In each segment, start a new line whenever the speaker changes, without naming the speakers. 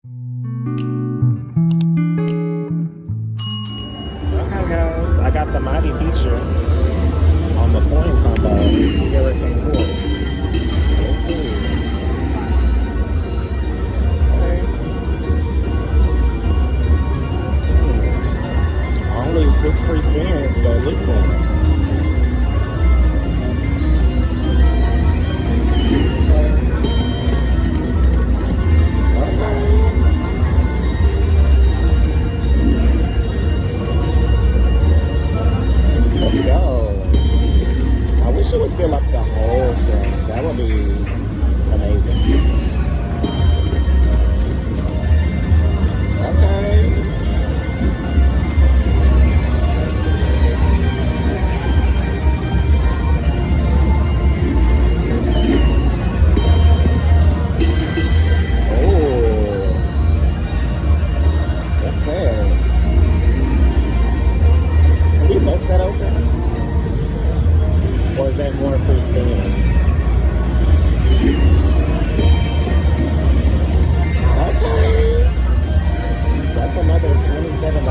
Okay guys, I got the Mighty feature on the coin combo, Hurricane Horse. Let's see. Okay. Only 6 free spins, but listen. Let's go. I wish it would fill up the whole screen. That would be amazing. Okay. Bust that open? Or is that more free spins? Okay. That's another $27.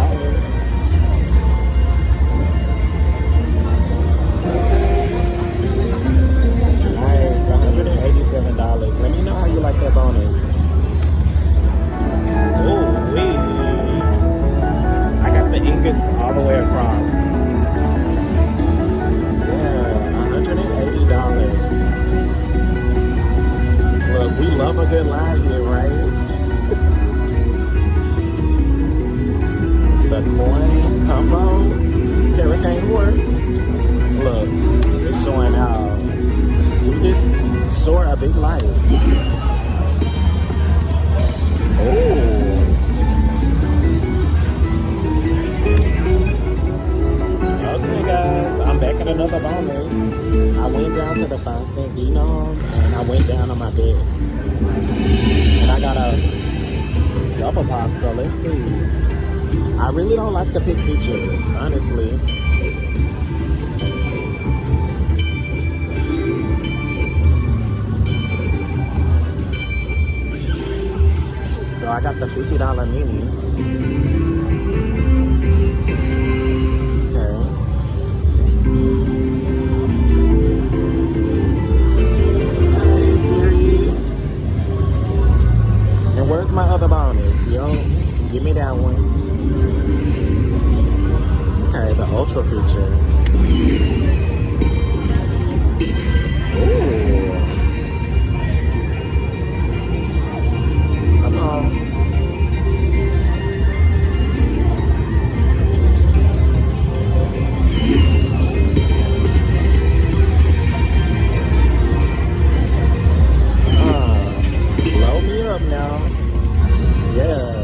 Nice, $187. Let me know how you like that bonus. Ooh, wee. I got the ingots all the way across. $180. Look, we love a good line here, right? The coin combo, Hurricane Horse. Look, it's showing out. We just short a big life. Oh. Okay guys, I'm back at another bonus. I went down to the 5-cent denom and I went down on my bet. And I got a double pop, so let's see. I really don't like the pick features, honestly. So I got the $50 mini. Where's my other bonus? Yo, give me that one. Okay, the ultra feature. Ooh. Come on. Blow me up now. Yeah.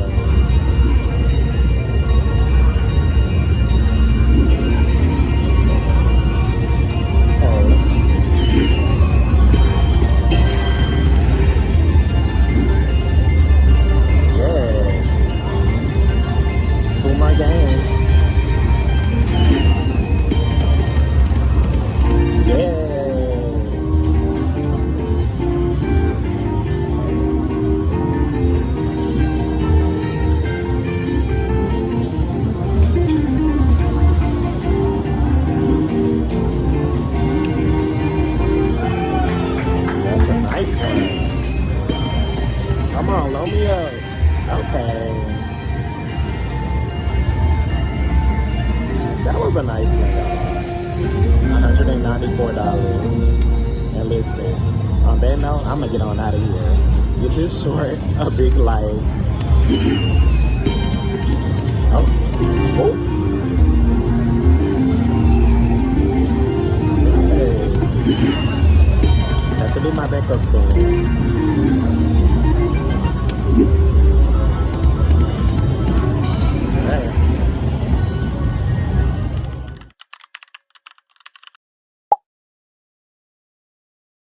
Come on, load me up. Okay. That was a nice one, $194. And listen, on that note, I'm gonna get on out of here. Get this short a big light. Oh. Hey. Have to do my backup spin.